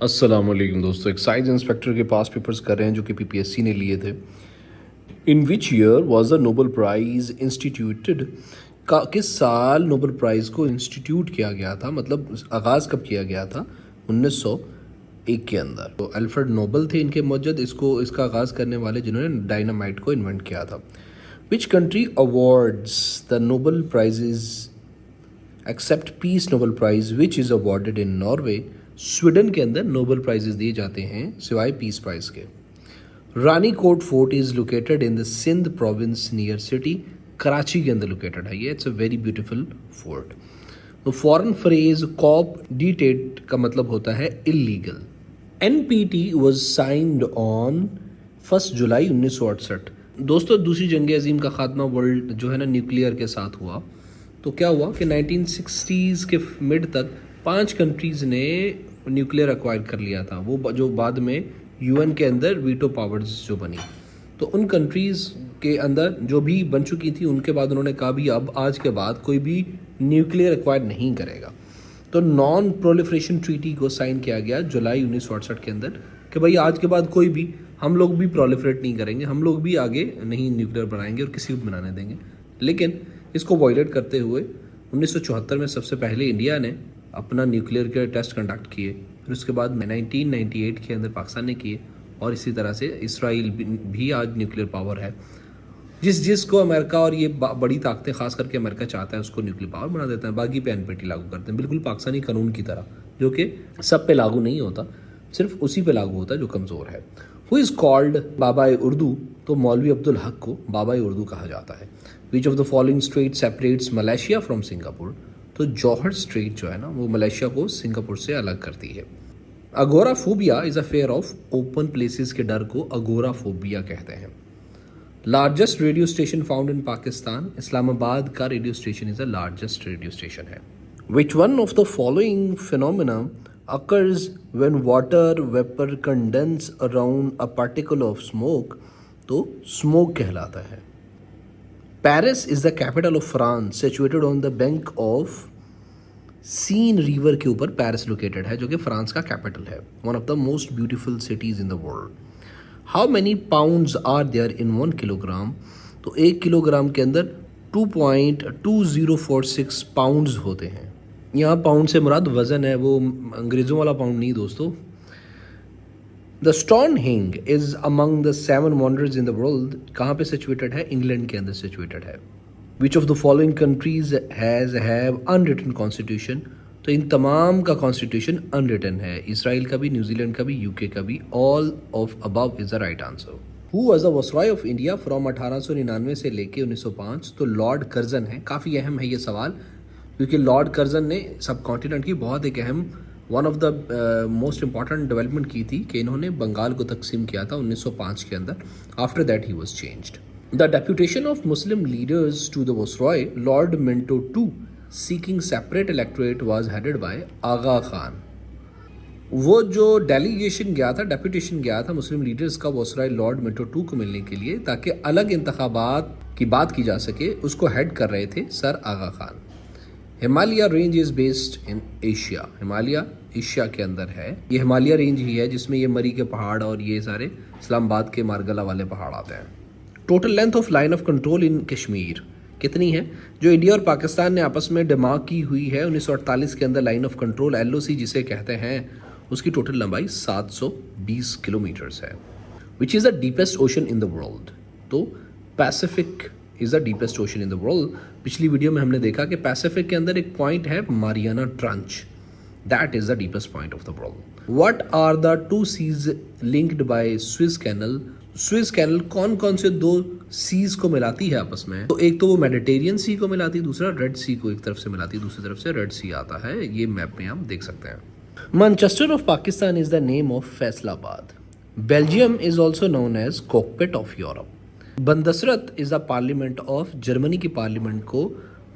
अस्सलाम वालेकुम दोस्तों, एक्साइज इंस्पेक्टर के पास पेपर्स कर रहे हैं जो कि पीपीएससी ने लिए थे। In which year was the Nobel prize instituted? किस साल नोबेल प्राइज़ को इंस्टीट्यूट किया गया था, मतलब आगाज़ कब किया गया था? 1901 के अंदर। तो अल्फ्रेड नोबल थे इनके मौजूद, इसका आगाज़ करने वाले जिन्होंने डायनामाइट को इन्वेंट किया था। Which country awards the Nobel prizes except peace Nobel prize which is awarded in Norway? Sweden के अंदर नोबेल प्राइजेस दिए जाते हैं सिवाय पीस प्राइज के। Rani Kot fort is located in the Sindh province near city Karachi के अंदर लोकेटेड है ये। It's a very beautiful fort. तो फॉरेन फ्रेज कॉप डिटेट का मतलब होता है illegal. NPT was signed on 1 जुलाई 1968। दोस्तों, दूसरी जंग अजीम का खात्मा वर्ल्ड जो है ना न्यूक्लियर के साथ हुआ। तो क्या हुआ कि 1960s के मिड तक 5 कंट्रीज़ ने न्यूक्लियर एक्वायर कर लिया था, वो जो बाद में यूएन के अंदर वीटो पावर्स जो बनी। तो उन कंट्रीज़ के अंदर जो भी बन चुकी थी उनके बाद उन्होंने कहा भी अब आज के बाद कोई भी न्यूक्लियर एक्वायर नहीं करेगा। तो नॉन प्रोलिफरेशन ट्रीटी को साइन किया गया जुलाई 1968 के अंदर कि भाई आज के बाद कोई भी हम लोग भी प्रोलिफरेट नहीं करेंगे, हम लोग भी आगे नहीं न्यूक्लियर बनाएंगे और किसी को बनाने देंगे। लेकिन इसको वॉयलेट करते हुए 1974 में सबसे पहले इंडिया ने अपना न्यूक्लियर के टेस्ट कंडक्ट किए। फिर उसके बाद 1998 के अंदर पाकिस्तान ने किए, और इसी तरह से इसराइल भी आज न्यूक्लियर पावर है। जिसको अमेरिका और ये बड़ी ताकतें, खास करके अमेरिका चाहता है उसको न्यूक्लियर पावर बना देता है, बाकी पे एनपीटी लागू करते हैं, बिल्कुल पाकिस्तानी कानून की तरह, जो कि सब पे लागू नहीं होता, सिर्फ उसी पे लागू होता है जो कमज़ोर है। हु इज़ कॉल्ड बाबा उर्दू? तो मौलवी अब्दुल हक को बाबा उर्दू कहा जाता है। विच of the following straight separates Malaysia from Singapore? तो जौहर स्ट्रेट जो है ना वो मलेशिया को सिंगापुर से अलग करती है। Agoraphobia is a fear of open places के डर को अगोराफोबिया कहते हैं। Largest radio station found in Pakistan? Islamabad का radio station is the largest radio station है। Which one of the following phenomena occurs when water vapor condense around a particle of smoke? तो smoke कहलाता है। Paris is the capital of France, situated on the bank of Seine river के ऊपर Paris located है, जो कि France का capital है। One of the most beautiful cities in the world. How many pounds are there in 1 kilogram? तो 1 kilogram के अंदर 2.2046 पाउंड्स होते हैं। यहाँ पाउंड से मुराद वज़न है, वो अंग्रेज़ों वाला पाउंड नहीं दोस्तों। The Stonehenge is among the 7 wonders in the world, कहाँ पे सिचुएटेड है? इंग्लैंड के अंदर सिचुएटेड है। विच of the following countries have unwritten constitution? तो इन तमाम का कॉन्स्टिट्यूशन अनरिटन है, इसराइल का भी, न्यूजीलैंड का भी, यूके का भी। All of above is the right answer. Who was the viceroy of India from 1899 से लेके 1905? तो लॉर्ड कर्जन है। काफ़ी अहम है ये सवाल, क्योंकि लॉर्ड कर्जन ने सब कॉन्टिनेंट की बहुत एक अहम, one of the most important development की थी कि इन्होंने बंगाल को तकसीम किया था 1905 के अंदर। After that he was changed. The deputation of Muslim leaders to the viceroy Lord Minto to seeking separate electorate was headed by Aga Khan. वो जो डेलीगेशन गया था, डेप्यूटेशन गया था मुस्लिम लीडर्स का वायसरॉय लॉर्ड मिंटो टू को मिलने के लिए, ताकि अलग इंतखाबात की बात की जा सके, उसको हेड कर रहे थे sir Aga Khan. Himalaya range is based in Asia. Himalaya Asia के अंदर है। ये हिमालय रेंज ही है जिसमें ये मरी के पहाड़ और ये सारे इस्लामाबाद के मारगला वाले पहाड़ आते हैं। Total length of line of control इन कश्मीर कितनी है? जो इंडिया और पाकिस्तान ने आपस में डिमार्क की हुई है 1948 के अंदर, लाइन ऑफ कंट्रोल LOC जिसे कहते हैं, उसकी टोटल लंबाई 720 किलोमीटर्स है। Which is the deepest ocean in the world? तो Pacific is the deepest ocean in the world. पिछली वीडियो में हमने देखा कि पैसिफिक के अंदर एक पॉइंट है Mariana Trench, that is the deepest point of the world. What are the 2 seas linked by Suez canal? Suez canal कौन कौन से 2 सीज को मिलाती है आपस में? तो एक तो वो मेडिटेरियन सी को मिलाती है, दूसरा रेड सी को एक तरफ से मिलाती है, दूसरी तरफ से रेड सी आता है। ये मैप में आप देख सकते हैं। Manchester of Pakistan is the name of Faisalabad. Belgium is also known as cockpit of Europe. Bundesrat is the parliament of Germany की पार्लियामेंट को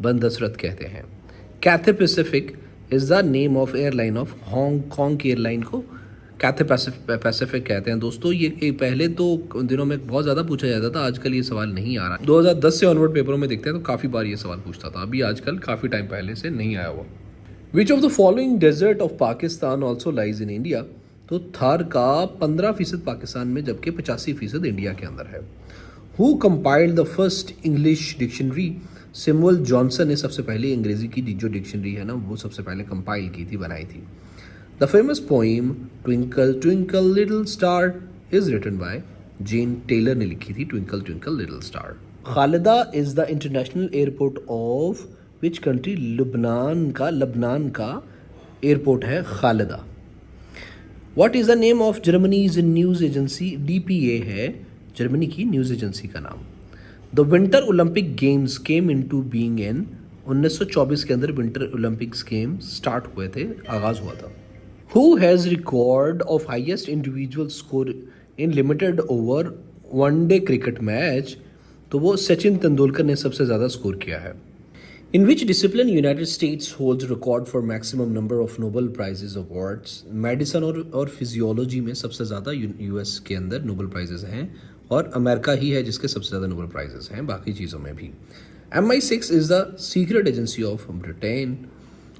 बंदसरत कहते हैं। Cathay Pacific is the name of airline of Hong Kong की airline को Cathay Pacific कहते हैं। दोस्तों, ये पहले तो दिनों में बहुत ज़्यादा पूछा जाता था, आजकल ये सवाल नहीं आ रहा। 2010 से ऑनवर्ड पेपरों में देखते हैं तो काफ़ी बार ये सवाल पूछता था, अभी आजकल काफ़ी टाइम पहले से नहीं आया हुआ। Which of the following desert of Pakistan also lies in India? तो थार का 15% पाकिस्तान में जबकि 85% इंडिया के अंदर है। Who compiled the first English dictionary? Samuel Johnson ने सबसे पहले अंग्रेजी की जो डिक्शनरी है ना वो सबसे पहले कंपाइल की थी, बनाई थी। The famous poem twinkle twinkle little star is written by Jane Taylor ने लिखी थी, twinkle twinkle little star. Khalida is the international airport of which country? लबनान का एयरपोर्ट है Khalida. What is the name of Germany's news agency? DPA है Germany की news agency का नाम। The winter Olympic games came into being in 1924 के अंदर winter Olympics game start हुए थे, आगाज हुआ था। Who has record of highest individual score in limited over one day cricket match? तो वो सचिन तेंदुलकर ने सबसे ज़्यादा स्कोर किया है। In which discipline United States holds record for maximum number of Nobel prizes awards? Medicine और फिजियोलॉजी में सबसे ज़्यादा US के अंदर नोबेल प्राइजेज हैं और अमेरिका ही है जिसके सबसे ज़्यादा नोबेल प्राइजेज हैं, बाकी चीज़ों में भी। MI6 is the secret agency of Britain.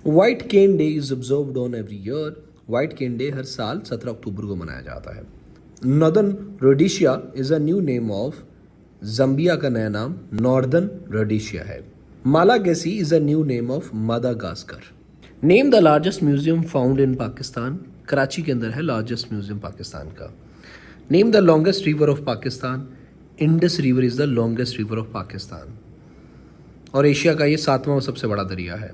White cane day is observed on every year? White cane day हर साल 17 अक्टूबर को मनाया जाता है। Northern Rhodesia is a new name of Zambia का नया नाम नॉर्दर्न रोडेशिया है। Malagasy is a new name of Madagascar. Name the largest museum found in Pakistan? Karachi के अंदर है लार्जेस्ट म्यूजियम पाकिस्तान का। Name the longest river of Pakistan? Indus river is the longest river of Pakistan और Asia का ये 7वां सबसे बड़ा दरिया है।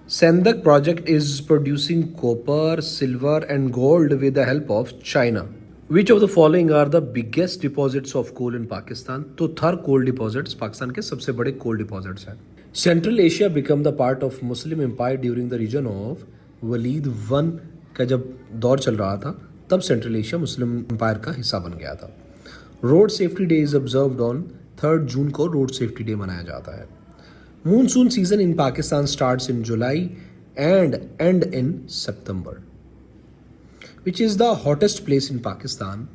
Saindak project is producing copper, silver and gold with the help of China. Which of the following are the biggest deposits of coal in Pakistan? तो Thar coal deposits Pakistan के सबसे बड़े कोल डिपॉजिट्स हैं। Central Asia become the part of Muslim empire during the region of Walid one का जब दौर चल रहा था तब सेंट्रल एशिया मुस्लिम एम्पायर का हिस्सा बन गया था। Road safety day is observed on 3 जून को रोड सेफ्टी डे मनाया जाता है। Monsoon season in Pakistan starts in July and end in September. Which is the hottest place in Pakistan?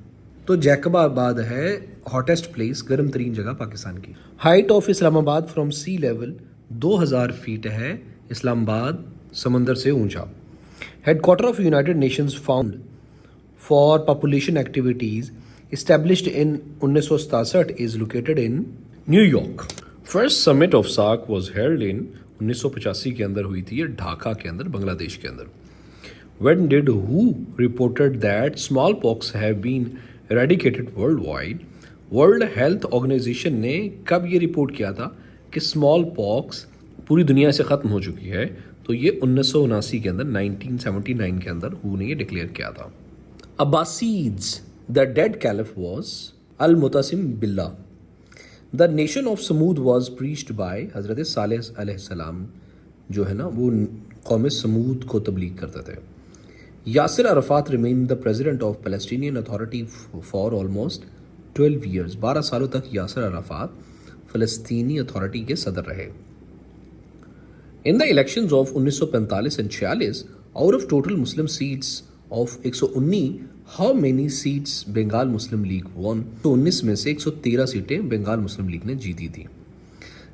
तो जैकबाबाद है hottest place, गर्म तरीन जगह पाकिस्तान की। Height of Islamabad from sea level 2000 feet है, इस्लामाबाद समंदर से ऊंचा। Headquarter of United Nations found for population activities established in 1967 is located in New York. First summit of SAARC was held in 1985 के अंदर हुई थी, ये ढाका के अंदर बांग्लादेश के अंदर। व्हेन डिड हु reported that small pox have been eradicated world wide? World health organization ने कब ये रिपोर्ट किया था कि स्मॉल पॉक्स पूरी दुनिया से ख़त्म हो चुकी है? तो ये 1979 के अंदर 1979 के अंदर हु ने ये डिक्लेयर किया था। Abbasids the dead caliph was al Mutasim Billah. The nation of Thamud was preached by Hazrat Saleh अलैहिस्सलाम, जो है ना वो कौम समूद को तबलीग करते थे। Yasser Arafat remain the president of Palestinian authority for almost 12 years. 12 सालों तक यासिर अरफात फ़लस्तीनी अथॉरिटी के सदर रहे। In the elections of 1945 and 46 out of total Muslim seats of 119 how many seats Bengal Muslim League won? तो 19 में से 113 सीटें बंगाल मुस्लिम लीग ने जीती थी।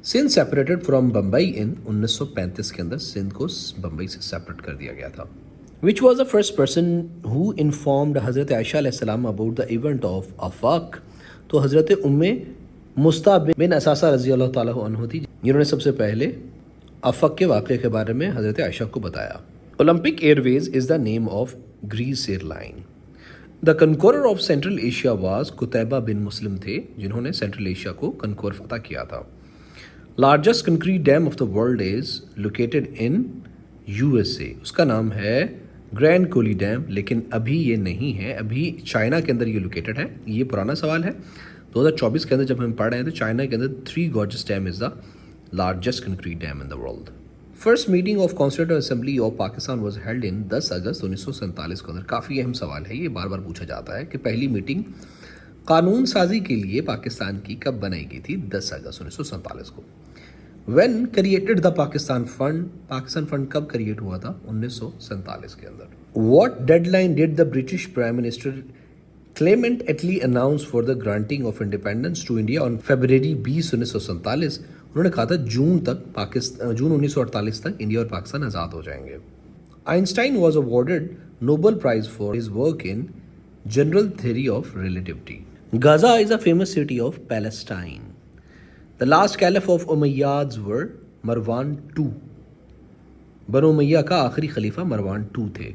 सिंध सेपरेटेड फ्रॉम बम्बई इन 1935 के अंदर सिंध को बम्बई से सेपरेट कर दिया गया था। Which was the first person who informed हज़रत आयशा अलैहिस्सलाम about the event of Afaq? तो हज़रत उम्मे मुस्ता बिन असासा रज़ी अल्लाह ताला अन्हा थी जिन्होंने सबसे पहले अफक के वाक़े के बारे में हज़रत आयशा को बताया। Olympic airways is the name of Greece airline. The conqueror of central Asia was Qutaiba bin Muslim थे जिन्होंने सेंट्रल एशिया को कनकोर फतह किया था। Largest concrete dam of the world is located in USA, उसका नाम है ग्रैंड कोली डैम, लेकिन अभी ये नहीं है, अभी चाइना के अंदर ये लोकेटेड है। ये पुराना सवाल है, 2024 के अंदर जब हम पढ़ रहे हैं तो चाइना के अंदर 3 gorgeous dam is the largest concrete dam in the world. First meeting of constituent assembly of Pakistan was held in 10 अगस्त 1947 के अंदर। काफ़ी अहम सवाल है, ये बार बार पूछा जाता है कि पहली मीटिंग कानून साजी के लिए पाकिस्तान की कब बनाई गई थी? 10 अगस्त 1947 को। When created the Pakistan fund? Pakistan fund कब क्रिएट हुआ था? 1947 के अंदर। What deadline did the British prime minister Clement Attlee announce for the granting of independence to India on February 20, 1947? उन्होंने कहा था जून 1948 तक इंडिया और पाकिस्तान आज़ाद हो जाएंगे। Einstein was awarded Nobel Prize for his work in general theory of relativity. Gaza is a famous city of Palestine. The last caliph of Umayyads were Marwan II. बनो उमैया का आखिरी खलीफा मरवान II थे.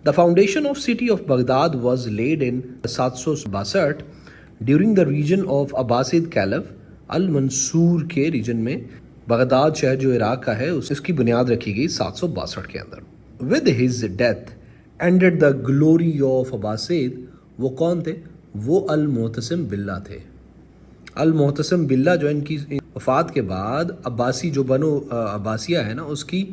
The foundation of city of Baghdad was laid in 762 during the region of Abbasid Caliph अल-मंसूर के reason में Baghdad शहर जो Iraq का है उसकी बुनियाद रखी गई 762 के अंदर. With his death ended the glory of Abbasid. वो कौन थे? वो अल-मुअतसिम बिल्ला थे. अल-मुअतसिम बिल्ला जो इनकी वफात के बाद अब्बासी जो बनो अब्बासिया है ना उसकी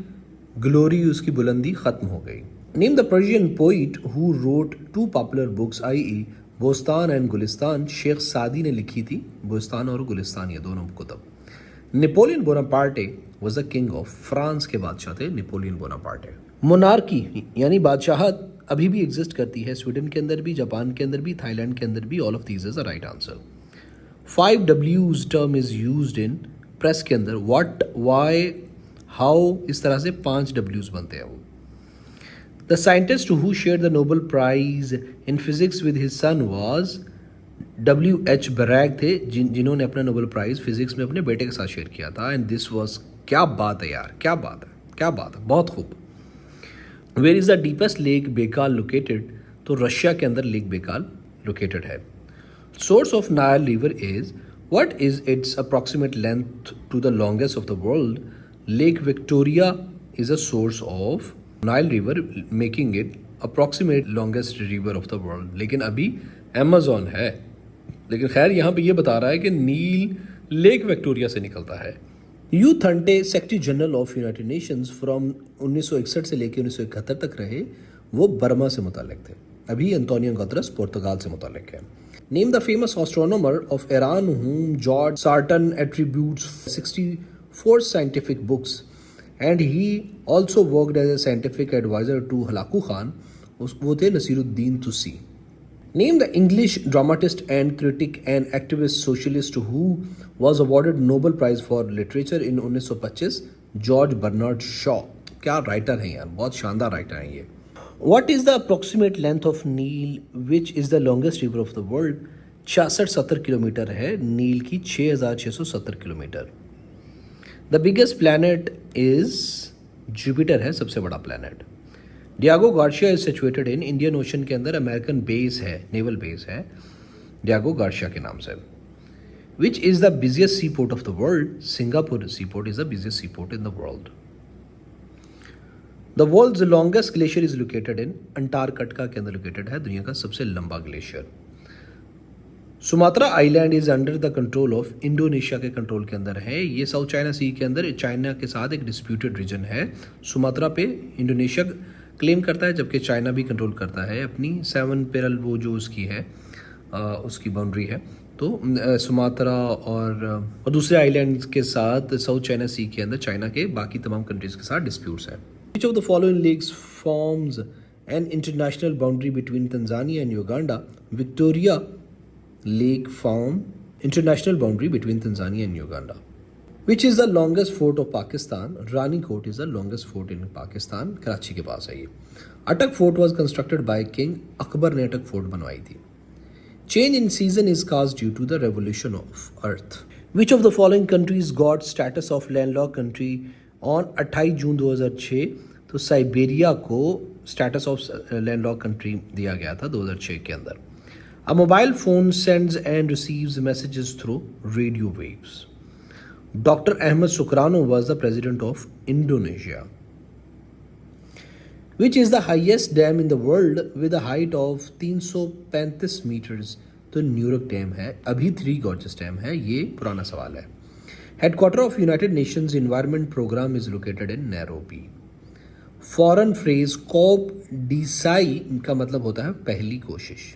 ग्लोरी उसकी बुलंदी ख़त्म हो गई. Name the Persian poet who wrote 2 popular books i.e. Bostan and Gulistan. Sheikh Saadi ने लिखी थी बोस्तान और गुलिस्तान ये दोनों कुतुब. Napoleon Bonaparte was the king of France के बादशाह थे नेपोलियन बोनापार्टे. मोनार्की यानी बादशाहत अभी भी एग्जिस्ट करती है स्वीडन के अंदर भी, जापान के अंदर भी, थाईलैंड के अंदर भी. All of these is the right answer. 5 W's term is used in press के अंदर. व्हाट, व्हाई, हाउ, इस तरह से 5 W's बनते हैं वो. The scientist who shared the Nobel Prize in Physics with his son was W.H. Bragg थे जिन्होंने अपना नोबेल प्राइज फिजिक्स में अपने बेटे के साथ शेयर किया था. एंड दिस वाज, क्या बात है यार, क्या बात है, क्या बात है, बहुत खूब. Where is the deepest lake Baikal located. तो रशिया के अंदर लेक बेकाल लोकेटेड है. Source of Nile river is, what is its approximate length to the longest of the world. Lake Victoria is a source of Nile river making it approximate longest river of the world. लेकिन अभी Amazon है. लेकिन खैर यहाँ पे ये बता रहा है कि नील लेक विक्टोरिया से निकलता है. U Thant secretary general of United Nations from 1961 से लेकर 1971 तक रहे. वो बर्मा से मुतालिक थे. अभी एंटोनियो गुतरस पुर्तगाल से मुतालिक है. Name the famous astronomer of Iran whom George सार्टन attributes 64 scientific books and he also worked as a scientific advisor to Hulagu Khan. वो थे नसीरुद्दीन तुसी. Name the English dramatist and critic and activist socialist who was awarded Nobel Prize for Literature in 1925. George Bernard Shaw. क्या writer हैं यार, बहुत शानदार writer हैं ये. What is the approximate length of Nile which is the longest river of the world. 66-70 kilometre है नील की, 6670 kilometre. The biggest planet is Jupiter है सबसे बड़ा planet. Diego Garcia is situated in Indian Ocean के अंदर. अमेरिकन बेस है, naval base है डियागो गार्शिया के नाम से. Which is the busiest sea port of the world. Singapore sea port is the busiest sea port in the world. The world's longest glacier is located in Antarctica के अंदर located है दुनिया का सबसे लंबा glacier. Sumatra island is under the control of Indonesia के control के अंदर है. ये साउथ चाइना सी के अंदर चाइना के साथ एक डिस्प्यूटेड रीजन है. सुमात्रा पे इंडोनेशिया क्लेम करता है जबकि चाइना भी कंट्रोल करता है अपनी 7 पेरल वो जो उसकी है उसकी बाउंड्री है. तो सुमात्रा और दूसरे आइलैंड्स के साथ साउथ चाइना सी के अंदर चाइना के बाकी तमाम कंट्रीज के साथ डिस्प्यूट्स हैं. Which of the following lakes forms an international boundary between Tanzania and Uganda. Victoria Lake form international boundary between Tanzania and Uganda. Which is the longest fort of Pakistan. Rani Kot is the longest fort in Pakistan. Karachi के पास है ये. अटक fort was constructed by King Akbar ने अटक fort बनवाई थी. Change in season is caused due to the revolution of Earth. Which of the following countries got status of landlocked country on 28 जून 2006. तो Siberia को स्टेटस ऑफ लैंडलॉक कंट्री दिया गया था 2006 के अंदर. A mobile phone sends and receives messages through radio waves. Doctor Ahmed Sukarno was the president of Indonesia. Which is the highest dam in the world with a height of 335 metres. तो New York dam है. अभी 3 gorgeous dam है. ये पुराना सवाल है. Headquarter of United Nations Environment Programme is located in Nairobi. Foreign phrase कॉप डिसाई का मतलब होता है पहली कोशिश.